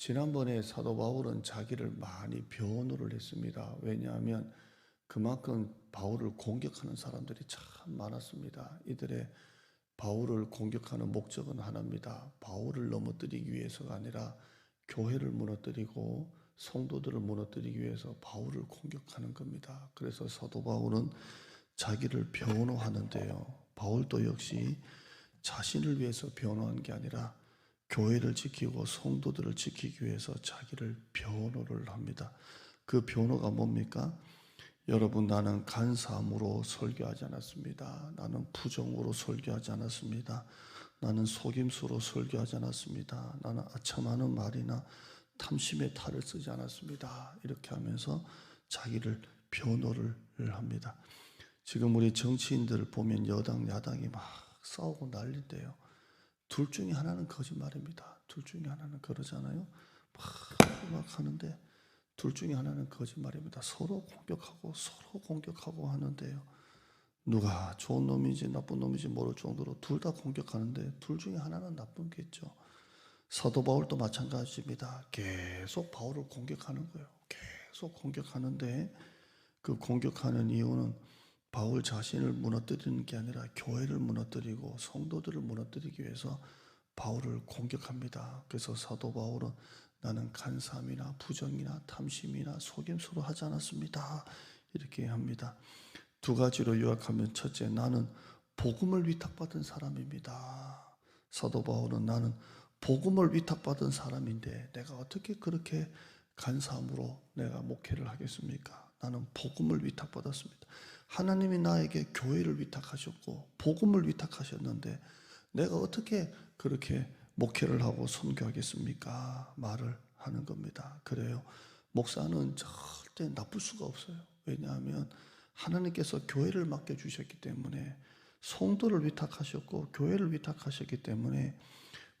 지난번에 사도 바울은 자기를 많이 변호를 했습니다. 왜냐하면 그만큼 바울을 공격하는 사람들이 참 많았습니다. 이들의 바울을 공격하는 목적은 하나입니다. 바울을 넘어뜨리기 위해서가 아니라 교회를 무너뜨리고 성도들을 무너뜨리기 위해서 바울을 공격하는 겁니다. 그래서 사도 바울은 자기를 변호하는데요. 바울도 역시 자신을 위해서 변호한 게 아니라 교회를 지키고 성도들을 지키기 위해서 자기를 변호를 합니다. 그 변호가 뭡니까? 여러분, 나는 간사함으로 설교하지 않았습니다. 나는 부정으로 설교하지 않았습니다. 나는 속임수로 설교하지 않았습니다. 나는 아첨하는 말이나 탐심의 탈을 쓰지 않았습니다. 이렇게 하면서 자기를 변호를 합니다. 지금 우리 정치인들 보면 여당 야당이 막 싸우고 난리인데요, 둘 중에 하나는 거짓말입니다. 둘 중에 하나는 그러잖아요. 막 하는데 둘 중에 하나는 거짓말입니다. 서로 공격하고 하는데요, 누가 좋은 놈인지 나쁜 놈인지 모를 정도로 둘 다 공격하는데 둘 중에 하나는 나쁜겠죠. 사도 바울도 마찬가지입니다. 계속 바울을 공격하는 거예요. 계속 공격하는데 그 공격하는 이유는 바울 자신을 무너뜨리는 게 아니라 교회를 무너뜨리고 성도들을 무너뜨리기 위해서 바울을 공격합니다. 그래서 사도 바울은 나는 간사함이나 부정이나 탐심이나 속임수로 하지 않았습니다. 이렇게 합니다. 두 가지로 요약하면, 첫째, 나는 복음을 위탁받은 사람입니다. 사도 바울은 나는 복음을 위탁받은 사람인데 내가 어떻게 그렇게 간사함으로 내가 목회를 하겠습니까? 나는 복음을 위탁받았습니다. 하나님이 나에게 교회를 위탁하셨고 복음을 위탁하셨는데 내가 어떻게 그렇게 목회를 하고 선교하겠습니까? 말을 하는 겁니다. 그래요. 목사는 절대 나쁠 수가 없어요. 왜냐하면 하나님께서 교회를 맡겨주셨기 때문에, 성도를 위탁하셨고 교회를 위탁하셨기 때문에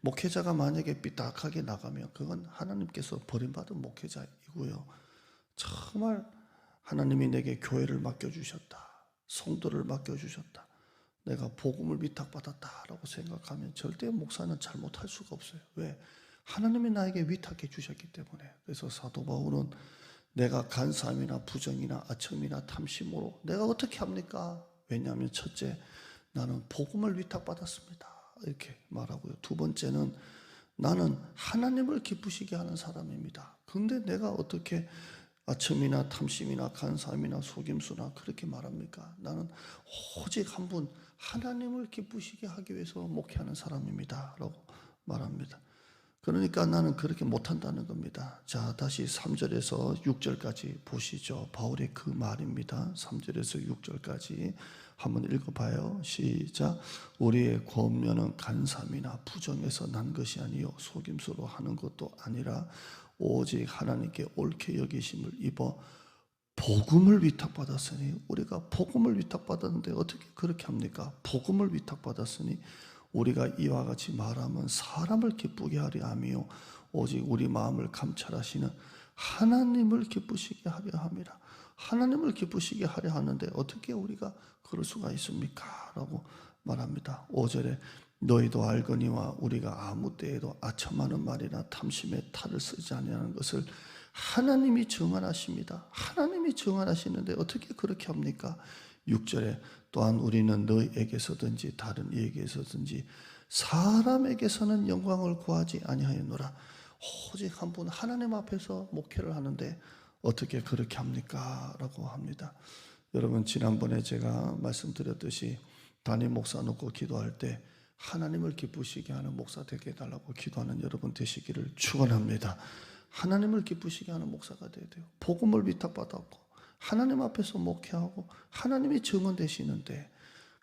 목회자가 만약에 삐딱하게 나가면 그건 하나님께서 버림받은 목회자이고요, 정말 하나님이 내게 교회를 맡겨주셨다, 성도를 맡겨주셨다, 내가 복음을 위탁받았다라고 생각하면 절대 목사는 잘못할 수가 없어요. 왜? 하나님이 나에게 위탁해 주셨기 때문에. 그래서 사도 바울은 내가 간사함이나 부정이나 아첨이나 탐심으로 내가 어떻게 합니까? 왜냐하면 첫째, 나는 복음을 위탁받았습니다. 이렇게 말하고요. 두 번째는 나는 하나님을 기쁘시게 하는 사람입니다. 근데 내가 어떻게 아첨이나 탐심이나 간사함이나 속임수나 그렇게 말합니까? 나는 오직 한 분 하나님을 기쁘시게 하기 위해서 목회하는 사람입니다 라고 말합니다. 그러니까 나는 그렇게 못한다는 겁니다. 자, 다시 3절에서 6절까지 보시죠. 바울의 그 말입니다. 3절에서 6절까지 한번 읽어봐요. 시작. 우리의 권면은 간사함이나 부정에서 난 것이 아니요 속임수로 하는 것도 아니라 오직 하나님께 옳게 여기심을 입어 복음을 위탁받았으니, 우리가 복음을 위탁받았는데 어떻게 그렇게 합니까? 복음을 위탁받았으니 우리가 이와 같이 말하면 사람을 기쁘게 하려 함이요 오직 우리 마음을 감찰하시는 하나님을 기쁘시게 하려 함이라. 하나님을 기쁘시게 하려 하는데 어떻게 우리가 그럴 수가 있습니까? 라고 말합니다. 5절에 너희도 알거니와 우리가 아무 때에도 아첨하는 말이나 탐심의 탈을 쓰지 아니하는 것을 하나님이 증언하십니다. 하나님이 증언하시는데 어떻게 그렇게 합니까? 6절에 또한 우리는 너희에게서든지 다른 이에게서든지 사람에게서는 영광을 구하지 아니하였노라. 오직 한 분 하나님 앞에서 목회를 하는데 어떻게 그렇게 합니까? 라고 합니다. 여러분, 지난번에 제가 말씀드렸듯이 담임 목사 놓고 기도할 때 하나님을 기쁘시게 하는 목사 되게 해달라고 기도하는 여러분 되시기를 축원합니다. 하나님을 기쁘시게 하는 목사가 되어야 돼요. 복음을 위탁받았고 하나님 앞에서 목회하고 하나님이 증언되시는데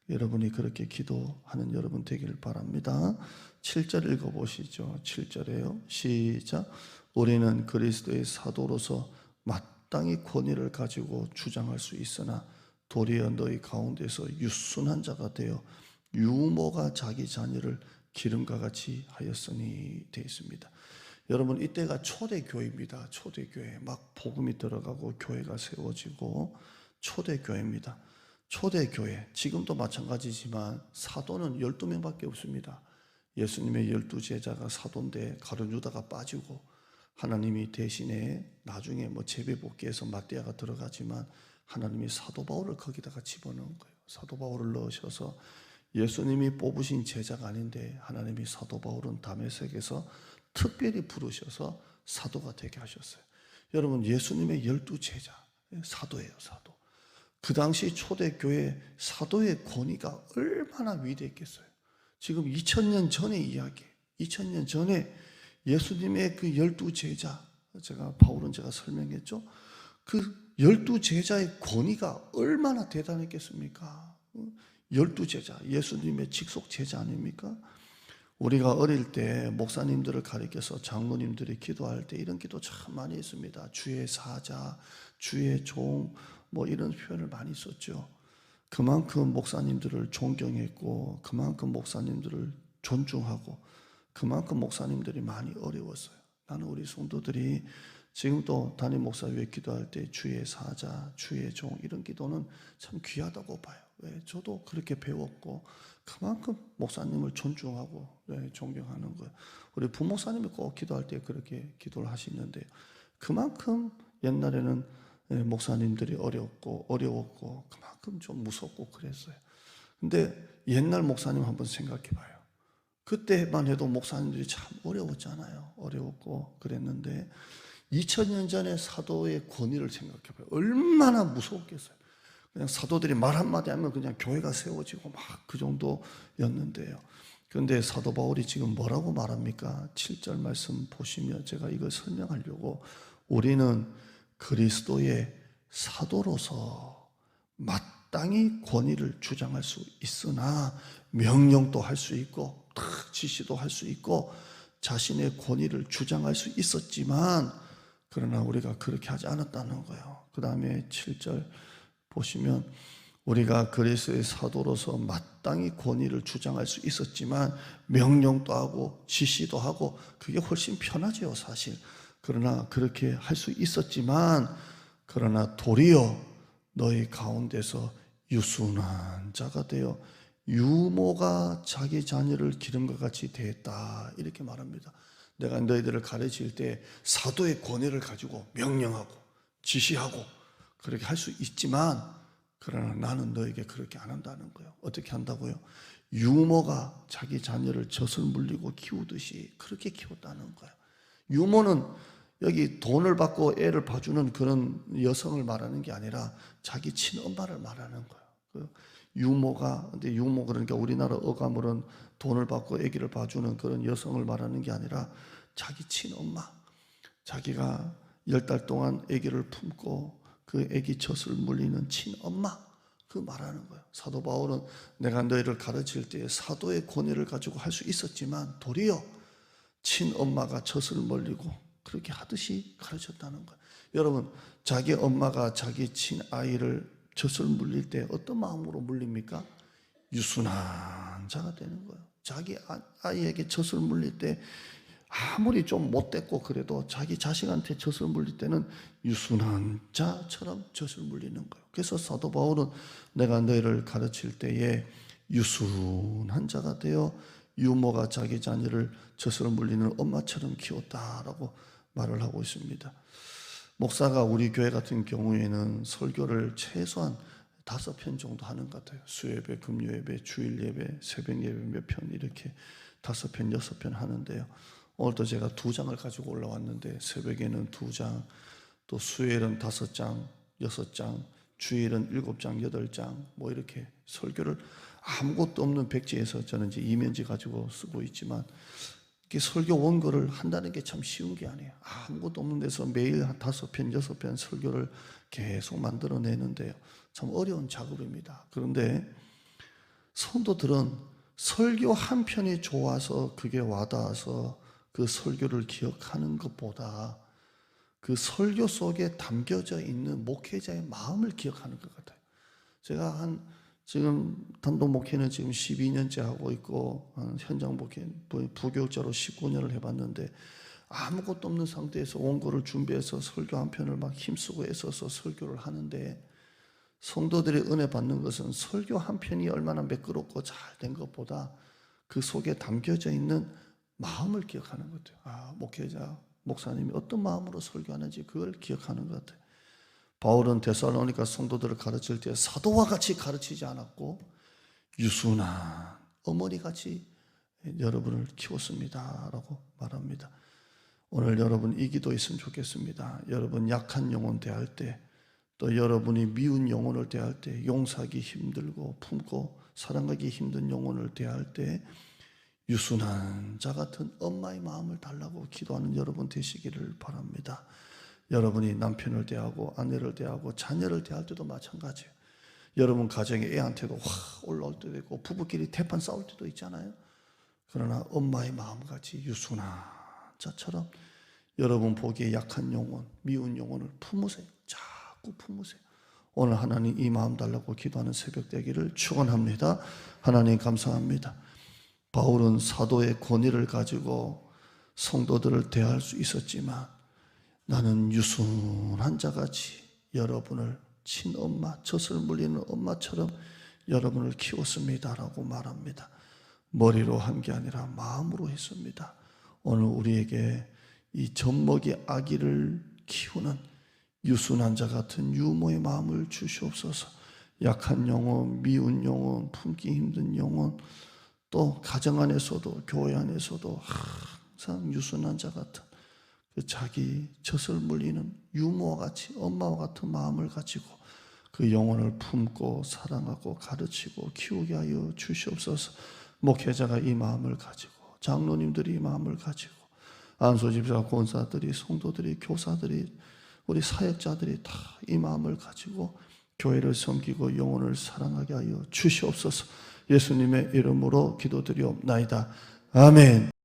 여러분이 그렇게 기도하는 여러분 되기를 바랍니다. 7절 읽어보시죠. 7절에요. 시작. 우리는 그리스도의 사도로서 마땅히 권위를 가지고 주장할 수 있으나 도리어 너희 가운데서 유순한 자가 되어 유모가 자기 자녀를 기름과 같이 하였으니 되어 있습니다. 여러분, 이때가 초대교회입니다. 초대교회. 막 복음이 들어가고 교회가 세워지고 초대교회입니다. 초대교회. 지금도 마찬가지지만 사도는 12명밖에 없습니다. 예수님의 12제자가 사도인데 가룟 유다가 빠지고 하나님이 대신에 나중에 뭐 제비뽑기에서 맞대야가 들어가지만 하나님이 사도 바울을 거기다가 집어넣은 거예요. 사도 바울을 넣으셔서 예수님이 뽑으신 제자가 아닌데 하나님이 사도 바울은 다메섹에서 특별히 부르셔서 사도가 되게 하셨어요. 여러분, 예수님의 12제자, 사도예요, 사도. 그 당시 초대교회 사도의 권위가 얼마나 위대했겠어요. 지금 2000년 전의 이야기, 2000년 전에 예수님의 그 12제자, 바울은 제가 설명했죠. 그 12제자의 권위가 얼마나 대단했겠습니까? 12제자, 예수님의 직속 제자 아닙니까? 우리가 어릴 때 목사님들을 가리켜서 장로님들이 기도할 때 이런 기도 참 많이 했습니다. 주의 사자, 주의 종, 뭐 이런 표현을 많이 썼죠. 그만큼 목사님들을 존경했고, 그만큼 목사님들을 존중하고, 그만큼 목사님들이 많이 어려웠어요. 나는 우리 성도들이 지금도 담임 목사 위에 기도할 때 주의 사자, 주의 종 이런 기도는 참 귀하다고 봐요. 왜? 저도 그렇게 배웠고 그만큼 목사님을 존중하고 존경하는 거예요. 우리 부목사님이 꼭 기도할 때 그렇게 기도를 하시는데요. 그만큼 옛날에는 목사님들이 어려웠고 그만큼 좀 무섭고 그랬어요. 근데 옛날 목사님 한번 생각해 봐요. 그때만 해도 목사님들이 참 어려웠잖아요. 어려웠고 그랬는데 2000년 전에 사도의 권위를 생각해 봐요. 얼마나 무서웠겠어요. 그냥 사도들이 말 한마디 하면 그냥 교회가 세워지고 막 그 정도였는데요. 그런데 사도 바울이 지금 뭐라고 말합니까? 7절 말씀 보시면 제가 이걸 설명하려고, 우리는 그리스도의 사도로서 마땅히 권위를 주장할 수 있으나 명령도 할 수 있고 지시도 할 수 있고 자신의 권위를 주장할 수 있었지만 그러나 우리가 그렇게 하지 않았다는 거예요. 그 다음에 7절 보시면 우리가 그리스도의 사도로서 마땅히 권위를 주장할 수 있었지만 명령도 하고 지시도 하고 그게 훨씬 편하죠, 사실. 그러나 그렇게 할 수 있었지만 그러나 도리어 너희 가운데서 유순한 자가 되어 유모가 자기 자녀를 기름과 같이 대했다, 이렇게 말합니다. 내가 너희들을 가르칠 때 사도의 권위를 가지고 명령하고 지시하고 그렇게 할 수 있지만 그러나 나는 너에게 그렇게 안 한다는 거예요. 어떻게 한다고요? 유모가 자기 자녀를 젖을 물리고 키우듯이 그렇게 키웠다는 거예요. 유모는 여기 돈을 받고 애를 봐주는 그런 여성을 말하는 게 아니라 자기 친엄마를 말하는 거예요. 그 유모가, 근데 유모 그러니까 우리나라 어감으로는 돈을 받고 아기를 봐주는 그런 여성을 말하는 게 아니라 자기 친엄마, 자기가 10달 동안 아기를 품고 그 아기 젖을 물리는 친엄마, 그 말하는 거예요. 사도 바울은 내가 너희를 가르칠 때 사도의 권위를 가지고 할 수 있었지만 도리어 친엄마가 젖을 물리고 그렇게 하듯이 가르쳤다는 거예요. 여러분, 자기 엄마가 자기 친아이를 젖을 물릴 때 어떤 마음으로 물립니까? 유순한 자가 되는 거예요. 자기 아이에게 젖을 물릴 때 아무리 좀 못됐고 그래도 자기 자식한테 젖을 물릴 때는 유순한 자처럼 젖을 물리는 거예요. 그래서 사도 바울은 내가 너희를 가르칠 때에 유순한 자가 되어 유모가 자기 자녀를 젖을 물리는 엄마처럼 키웠다라고 말을 하고 있습니다. 목사가 우리 교회 같은 경우에는 설교를 최소한 5편 정도 하는 것 같아요. 수예배, 금요예배, 주일예배, 새벽예배 몇 편 이렇게 5편, 6편 하는데요. 오늘도 제가 2장을 가지고 올라왔는데 새벽에는 2장, 또 수요일은 5장, 6장, 주일은 7장, 8장 뭐 이렇게 설교를 아무것도 없는 백지에서 저는 이제 이면지 가지고 쓰고 있지만 이렇게 설교 원고를 한다는 게 참 쉬운 게 아니에요. 아무것도 없는 데서 매일 한 5편, 6편 설교를 계속 만들어내는데요. 참 어려운 작업입니다. 그런데 성도들은 설교 한 편이 좋아서 그게 와닿아서 그 설교를 기억하는 것보다 그 설교 속에 담겨져 있는 목회자의 마음을 기억하는 것 같아요. 제가 지금 단독 목회는 지금 12년째 하고 있고 현장 목회 부교육자로 19년을 해봤는데 아무것도 없는 상태에서 원고를 준비해서 설교 한 편을 막 힘쓰고 애써서 설교를 하는데 성도들이 은혜 받는 것은 설교 한 편이 얼마나 매끄럽고 잘 된 것보다 그 속에 담겨져 있는 마음을 기억하는 것 같아요. 목회자 목사님이 어떤 마음으로 설교하는지 그걸 기억하는 것 같아요. 바울은 데살로니가 성도들을 가르칠 때 사도와 같이 가르치지 않았고 유순한 어머니같이 여러분을 키웠습니다 라고 말합니다. 오늘 여러분 이 기도 있으면 좋겠습니다. 여러분 약한 영혼 대할 때, 또 여러분이 미운 영혼을 대할 때, 용서하기 힘들고 품고 사랑하기 힘든 영혼을 대할 때 유순한 자 같은 엄마의 마음을 달라고 기도하는 여러분 되시기를 바랍니다. 여러분이 남편을 대하고 아내를 대하고 자녀를 대할 때도 마찬가지예요. 여러분 가정에 애한테도 확 올라올 때도 있고 부부끼리 대판 싸울 때도 있잖아요. 그러나 엄마의 마음같이 유순한 자처럼 여러분 보기에 약한 영혼, 미운 영혼을 품으세요. 자꾸 품으세요. 오늘 하나님 이 마음 달라고 기도하는 새벽 되기를 축원합니다. 하나님 감사합니다. 바울은 사도의 권위를 가지고 성도들을 대할 수 있었지만 나는 유순한 자같이 여러분을 친엄마, 젖을 물리는 엄마처럼 여러분을 키웠습니다라고 말합니다. 머리로 한 게 아니라 마음으로 했습니다. 오늘 우리에게 이 젖먹이 아기를 키우는 유순한 자 같은 유모의 마음을 주시옵소서. 약한 영혼, 미운 영혼, 품기 힘든 영혼, 또 가정 안에서도 교회 안에서도 항상 유순한 자 같은 그 자기 젖을 물리는 유모와 같이 엄마와 같은 마음을 가지고 그 영혼을 품고 사랑하고 가르치고 키우게 하여 주시옵소서. 목회자가 이 마음을 가지고 장로님들이 이 마음을 가지고 안수집사, 권사들이, 성도들이, 교사들이, 우리 사역자들이 다 이 마음을 가지고 교회를 섬기고 영혼을 사랑하게 하여 주시옵소서. 예수님의 이름으로 기도드리옵나이다. 아멘.